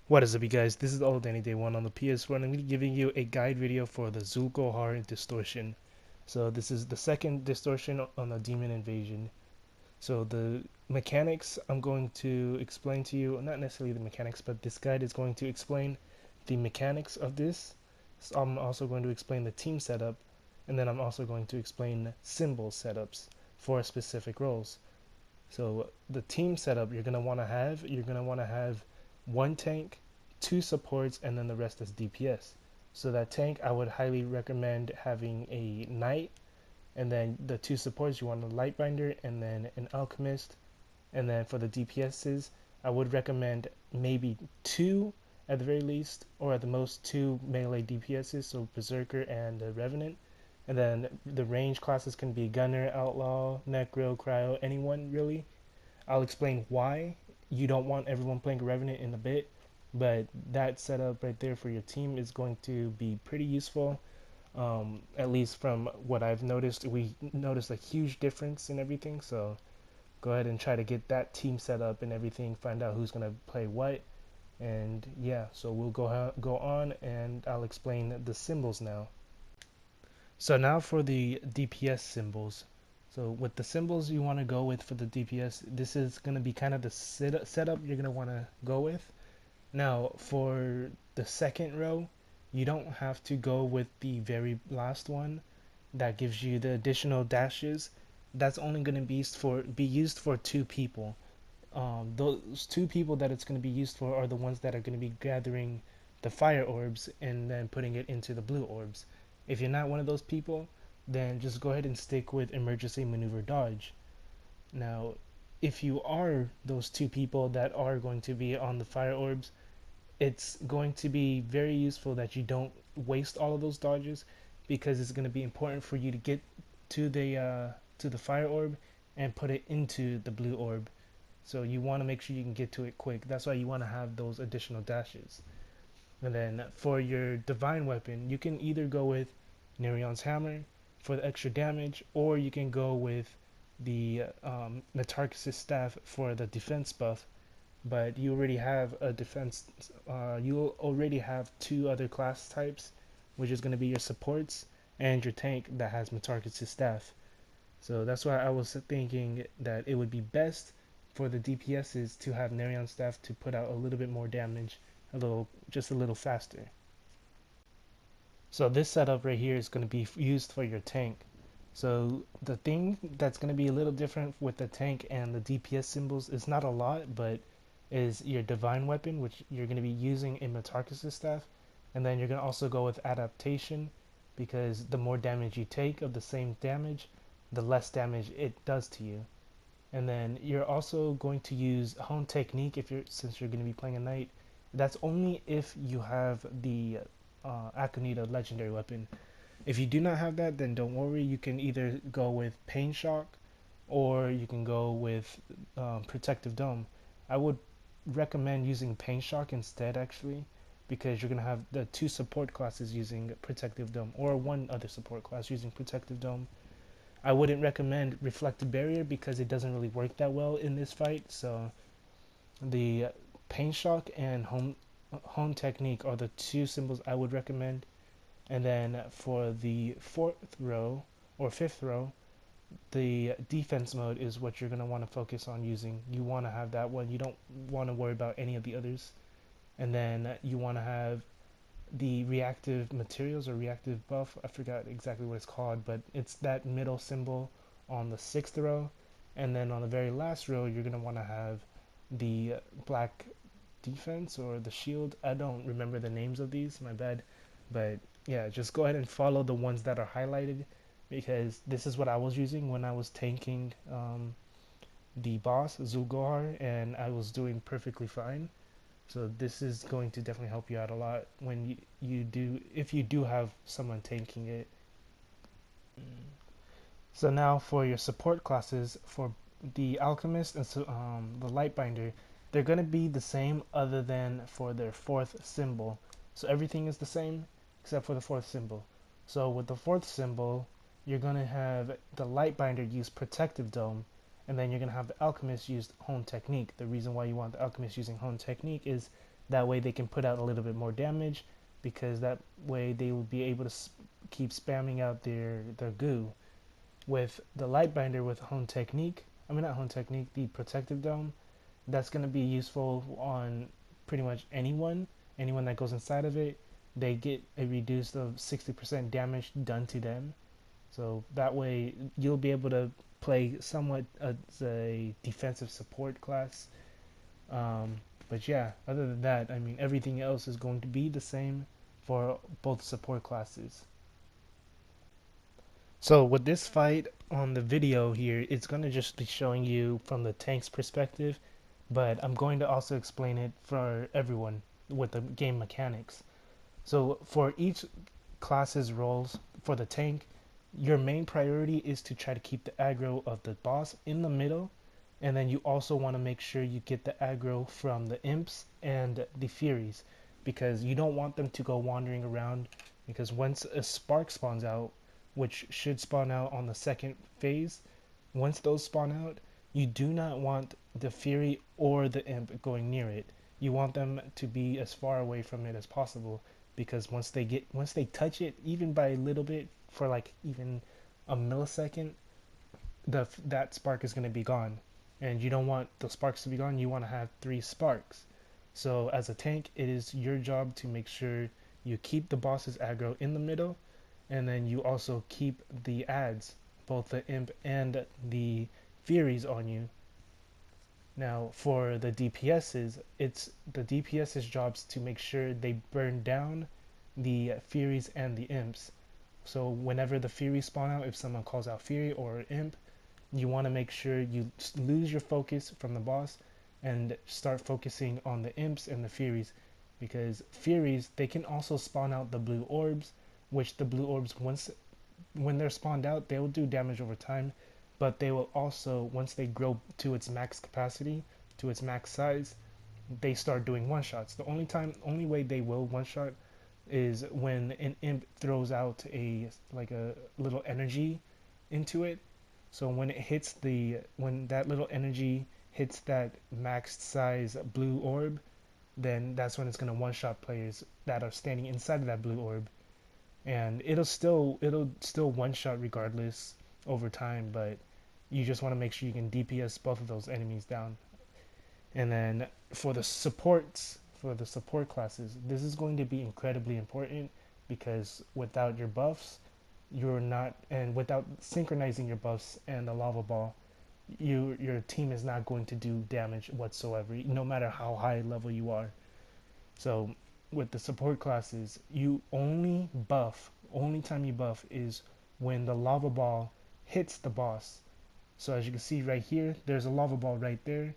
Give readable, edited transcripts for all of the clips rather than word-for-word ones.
What is up, you guys? This is Old Danny Day 1 on the PS4, and I'm going to be giving you a guide video for the Zuul'gohar Distortion. So this is the second Distortion on the Demon Invasion. So the mechanics I'm going to explain to you, not necessarily the mechanics, but this guide is going to explain the mechanics of this. So I'm also going to explain the team setup, and then I'm also going to explain symbol setups for specific roles. So the team setup you're going to want to have one tank, two supports, and then the rest is DPS. So that tank, I would highly recommend having a knight, and then the two supports you want a lightbinder and then an alchemist. And then for the DPSs, I would recommend maybe two at the very least, or at the most two melee DPSs, so berserker and revenant. And then the range classes can be gunner, outlaw, necro, cryo, anyone really. I'll explain why you don't want everyone playing revenant in a bit, but that setup right there for your team is going to be pretty useful. At least from what I've noticed, we noticed a huge difference in everything. So go ahead and try to get that team set up and everything. Find out who's gonna play what, and yeah. So we'll go on, and I'll explain the symbols now. So now for the DPS symbols. So with the symbols you want to go with for the DPS, this is going to be kind of the setup you're going to want to go with. Now for the second row, you don't have to go with the very last one that gives you the additional dashes. That's only going to be used for two people. Those two people that it's going to be used for are the ones that are going to be gathering the fire orbs and then putting it into the blue orbs. If you're not one of those people, then just go ahead and stick with emergency maneuver dodge. Now, if you are those two people that are going to be on the fire orbs, it's going to be very useful that you don't waste all of those dodges, because it's going to be important for you to get to the fire orb and put it into the blue orb. So you want to make sure you can get to it quick. That's why you want to have those additional dashes. And then for your divine weapon, you can either go with Nerion's hammer for the extra damage, or you can go with the Metarchus' staff for the defense buff. But you already have a defense. You already have two other class types, which is going to be your supports and your tank that has Metarchus' staff. So that's why I was thinking that it would be best for the DPSs to have Nerion's staff to put out a little bit more damage, just a little faster. So this setup right here is going to be used for your tank. So the thing that's going to be a little different with the tank and the DPS symbols is not a lot, but is your divine weapon, which you're going to be using in Metarchus' staff. And then you're going to also go with adaptation, because the more damage you take of the same damage, the less damage it does to you. And then you're also going to use hone technique since you're going to be playing a knight. That's only if you have the Akonita legendary weapon. If you do not have that, then don't worry. You can either go with pain shock, or you can go with protective dome. I would recommend using pain shock instead, actually, because you're going to have the two support classes using protective dome, or one other support class using protective dome. I wouldn't recommend reflective barrier because it doesn't really work that well in this fight. So the pain shock and hone technique are the two symbols I would recommend. And then for the fourth row or fifth row, the defense mode is what you're going to want to focus on using. You want to have that one. You don't want to worry about any of the others. And then you want to have the reactive materials or reactive buff. I forgot exactly what it's called, but it's that middle symbol on the sixth row. And then on the very last row, you're going to want to have the black defense or the shield. I don't remember the names of these, my bad. But yeah, just go ahead and follow the ones that are highlighted, because this is what I was using when I was tanking the boss Zuul'gohar, and I was doing perfectly fine. So this is going to definitely help you out a lot when if you do have someone tanking it. So now for your support classes, for the alchemist and the lightbinder, they're going to be the same other than for their fourth symbol. So everything is the same except for the fourth symbol. So with the fourth symbol, you're going to have the lightbinder use protective dome, and then you're going to have the alchemist use hone technique. The reason why you want the alchemist using hone technique is That way they can put out a little bit more damage, because that way they will be able to keep spamming out their goo. With the Lightbinder with Hone Technique, I mean not Hone Technique, the Protective Dome, that's going to be useful on pretty much anyone that goes inside of it. They get a reduced of 60% damage done to them. So that way you'll be able to play somewhat as a defensive support class. But yeah, other than that, I mean, everything else is going to be the same for both support classes. So with this fight on the video here, it's going to just be showing you from the tank's perspective, but I'm going to also explain it for everyone with the game mechanics. So for each class's roles, for the tank, your main priority is to try to keep the aggro of the boss in the middle, and then you also want to make sure you get the aggro from the imps and the furies, because you don't want them to go wandering around, because once a spark spawns out, which should spawn out on the second phase, once those spawn out, you do not want the fury or the imp going near it. You want them to be as far away from it as possible, because once they touch it, even by a little bit, for like even a millisecond, that spark is going to be gone, and you don't want the sparks to be gone. You want to have 3 sparks. So as a tank, it is your job to make sure you keep the boss's aggro in the middle, and then you also keep the ads, both the imp and the furies, on you. Now for the DPS's, it's the DPS's jobs to make sure they burn down the furies and the imps. So whenever the furies spawn out, if someone calls out fury or imp, you want to make sure you lose your focus from the boss and start focusing on the imps and the furies, because furies, they can also spawn out the blue orbs, which the blue orbs, when they're spawned out, they will do damage over time, but they will also, once they grow to its max capacity, to its max size, they start doing one shots. The only way they will one shot is when an imp throws out a little energy into it. So when that little energy hits that maxed size blue orb, then that's when it's going to one shot players that are standing inside of that blue orb, and it'll still one shot regardless over time, but you just want to make sure you can DPS both of those enemies down. And then for the support classes, this is going to be incredibly important, because without your buffs, and without synchronizing your buffs and the lava ball, your team is not going to do damage whatsoever, no matter how high level you are. So with the support classes, only time you buff is when the lava ball hits the boss. So as you can see right here, there's a lava ball right there.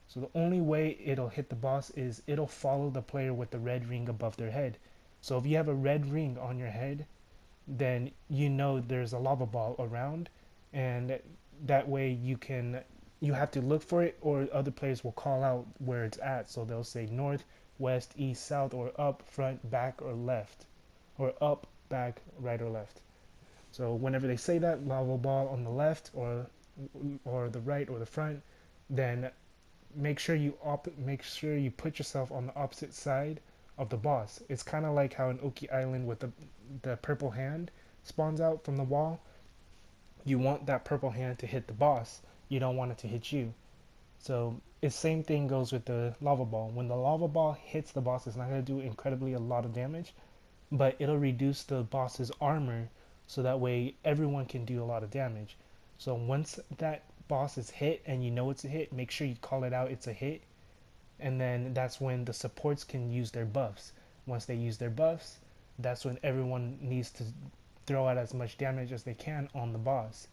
So the only way it'll hit the boss is it'll follow the player with the red ring above their head. So if you have a red ring on your head, then you know there's a lava ball around, and that way you have to look for it, or other players will call out where it's at. So they'll say north, west, east, south, or up, front, back, or left, or up, back, right, or left. So whenever they say that, lava ball on the left, or the right, or the front, then make sure you put yourself on the opposite side of the boss. It's kind of like how in Oki Island with the purple hand spawns out from the wall. You want that purple hand to hit the boss. You don't want it to hit you. So the same thing goes with the lava ball. When the lava ball hits the boss, it's not going to do incredibly a lot of damage, but it'll reduce the boss's armor, so that way everyone can do a lot of damage. So once that boss is hit and you know it's a hit, make sure you call it out it's a hit, and then that's when the supports can use their buffs. Once they use their buffs, that's when everyone needs to throw out as much damage as they can on the boss,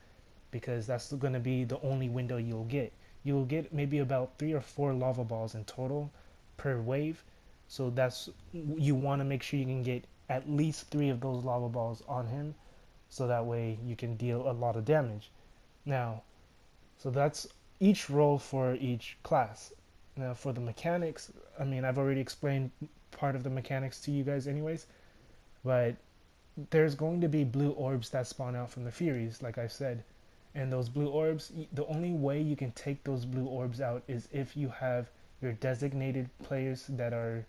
because that's going to be the only window you'll get. You'll get maybe about 3 or 4 lava balls in total per wave, so you want to make sure you can get at least 3 of those lava balls on him, so that way you can deal a lot of damage. Now, so that's each role for each class. Now for the mechanics, I mean, I've already explained part of the mechanics to you guys anyways, but there's going to be blue orbs that spawn out from the furies, like I said. And those blue orbs, the only way you can take those blue orbs out is if you have your designated players that are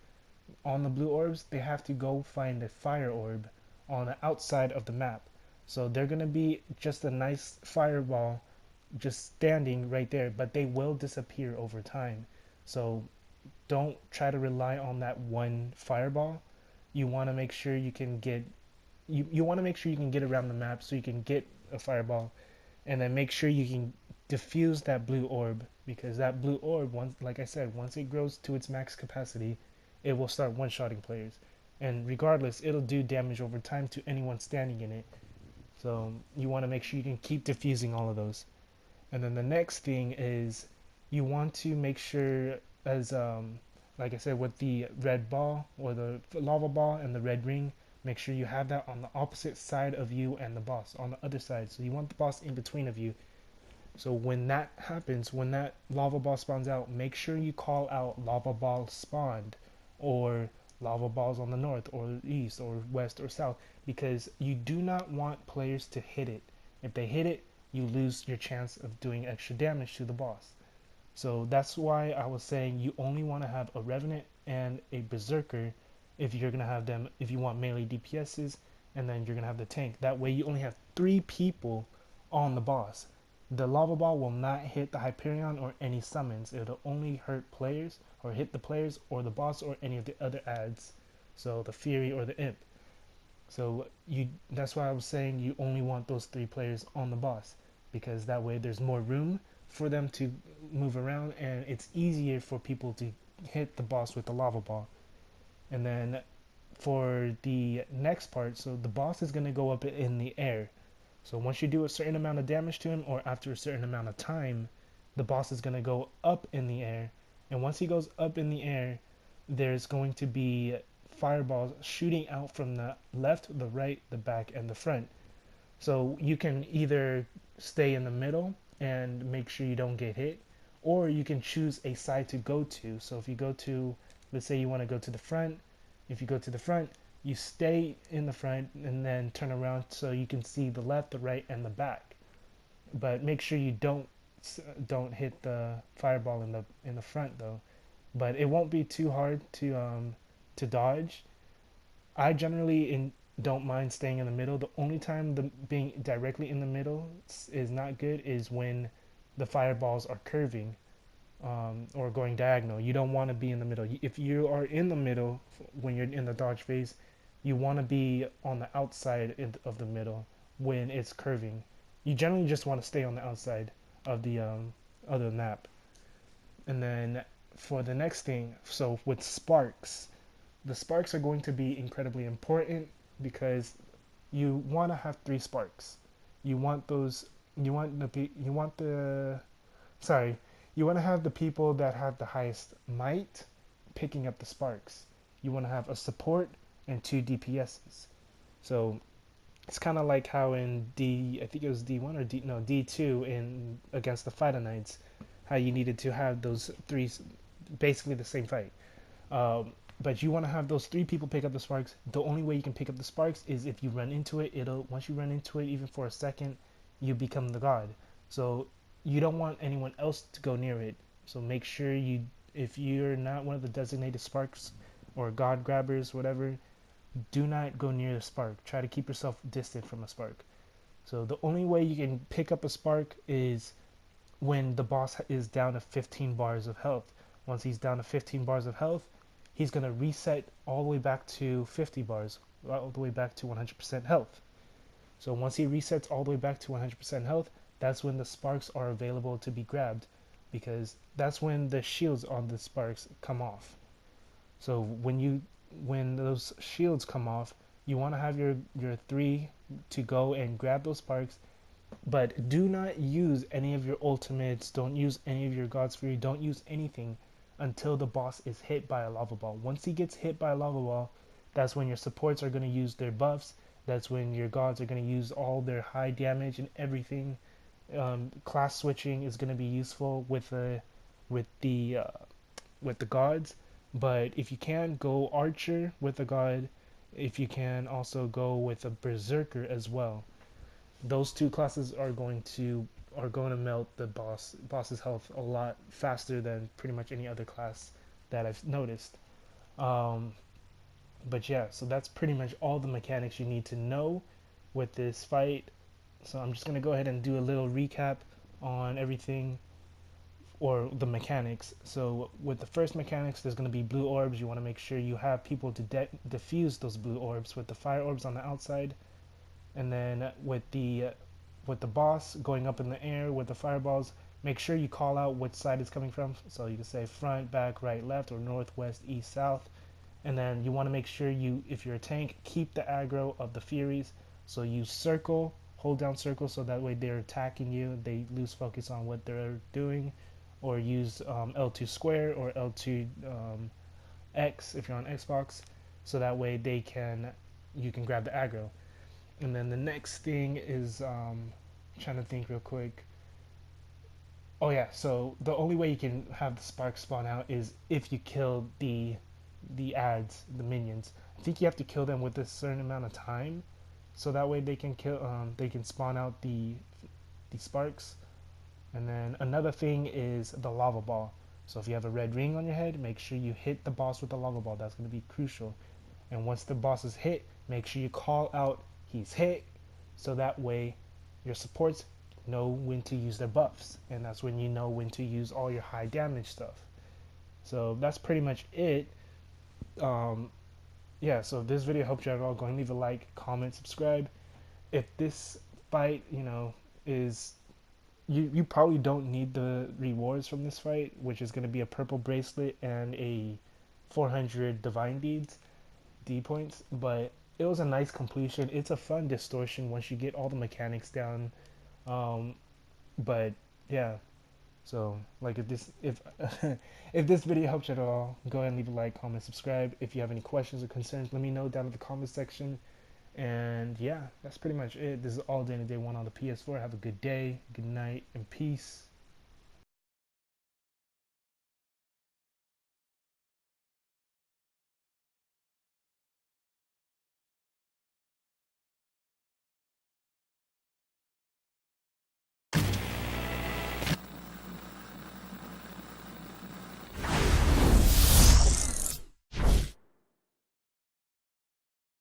on the blue orbs, they have to go find a fire orb on the outside of the map. So they're gonna be just a nice fireball just standing right there, but they will disappear over time. So don't try to rely on that one fireball. You want to make sure you can get you want to make sure you can get around the map so you can get a fireball, and then make sure you can diffuse that blue orb, because that blue orb, once, like I said, once it grows to its max capacity, it will start one-shotting players, and regardless, it'll do damage over time to anyone standing in it. So you want to make sure you can keep diffusing all of those. And then the next thing is you want to make sure, as like I said, with the red ball or the lava ball and the red ring, make sure you have that on the opposite side of you and the boss, on the other side. So you want the boss in between of you. So when that happens, when that lava ball spawns out, make sure you call out lava ball spawned, or lava balls on the north or east or west or south, because you do not want players to hit it. If they hit it, you lose your chance of doing extra damage to the boss. So that's why I was saying you only want to have a Revenant and a Berserker if you're going to have them, if you want melee DPSs, and then you're going to have the tank. That way you only have 3 people on the boss. The lava ball will not hit the Hyperion or any summons. It'll only hurt players, or hit the players or the boss or any of the other adds. So the Fury or the Imp. So that's why I was saying you only want those 3 players on the boss, because that way there's more room for them to move around, and it's easier for people to hit the boss with the lava ball. And then for the next part, so the boss is going to go up in the air. So once you do a certain amount of damage to him, or after a certain amount of time, the boss is going to go up in the air. And once he goes up in the air, there's going to be fireballs shooting out from the left, the right, the back, and the front. So you can either stay in the middle and make sure you don't get hit, or you can choose a side to go to. So if you go to, let's say you want to go to the front, if you go to the front, you stay in the front and then turn around so you can see the left, the right, and the back. But make sure you don't hit the fireball in the front though. But it won't be too hard to dodge. I generally don't mind staying in the middle. The only time being directly in the middle is not good is when the fireballs are curving, or going diagonal. You don't want to be in the middle. If you are in the middle when you're in the dodge phase, you want to be on the outside of the middle when it's curving. You generally just want to stay on the outside of the other map. And then for the next thing, so with sparks, the sparks are going to be incredibly important, because you want to have 3 sparks. You want those. You want to have the people that have the highest might picking up the sparks. You want to have a support and 2 DPSs. So it's kind of like how in I think it was D1 or D2 in against the Fighter Knights, how you needed to have those 3, basically the same fight. But you want to have those 3 people pick up the sparks. The only way you can pick up the sparks is if you run into it. Once you run into it, even for a second, you become the god. So you don't want anyone else to go near it. So make sure if you're not one of the designated sparks or god grabbers, whatever, do not go near the spark. Try to keep yourself distant from a spark. So the only way you can pick up a spark is when the boss is down to 15 bars of health. Once he's down to 15 bars of health, he's going to reset all the way back to 50 bars, all the way back to 100% health. So once he resets all the way back to 100% health, that's when the sparks are available to be grabbed, because that's when the shields on the sparks come off. So when those shields come off, you want to have your 3 to go and grab those sparks, but do not use any of your ultimates, don't use any of your God's Fury, don't use anything until the boss is hit by a lava ball. Once he gets hit by a lava ball, that's when your supports are going to use their buffs. That's when your gods are going to use all their high damage and everything. Class switching is going to be useful with the gods. But if you can, go archer with a god. If you can, also go with a berserker as well. Those 2 classes are going to melt the boss's health a lot faster than pretty much any other class that I've noticed. Um, but yeah, so that's pretty much all the mechanics you need to know with this fight. So I'm just gonna go ahead and do a little recap on everything, or the mechanics. So with the first mechanics, there's going to be blue orbs. You want to make sure you have people to defuse those blue orbs with the fire orbs on the outside. And then with the boss going up in the air with the fireballs, make sure you call out which side it's coming from. So you can say front, back, right, left, or north, west, east, south. And then you want to make sure you, if you're a tank, keep the aggro of the Furies. So you circle, hold down circle, so that way they're attacking you, they lose focus on what they're doing. Or use L2 square or L2 X if you're on Xbox, so that way you can grab the aggro. And then the next thing is trying to think real quick. Oh yeah, so the only way you can have the sparks spawn out is if you kill the ads, the minions. I think you have to kill them with a certain amount of time, so that way they can spawn out the sparks. And then another thing is the lava ball. So if you have a red ring on your head, make sure you hit the boss with the lava ball. That's going to be crucial. And once the boss is hit, make sure you call out he's hit, so that way your supports know when to use their buffs. And that's when you know when to use all your high damage stuff. So that's pretty much it. Yeah, so if this video helped you at all, go and leave a like, comment, subscribe. If this fight, is you probably don't need the rewards from this fight, which is going to be a purple bracelet and a 400 divine deeds D points, but it was a nice completion. It's a fun distortion once you get all the mechanics down. um but yeah, so like if if this video helped you at all, go ahead and leave a like, comment, subscribe. If you have any questions or concerns, let me know down in the comment section. And yeah, that's pretty much it. This is all day and day one on the PS4. Have a good day, good night, and peace.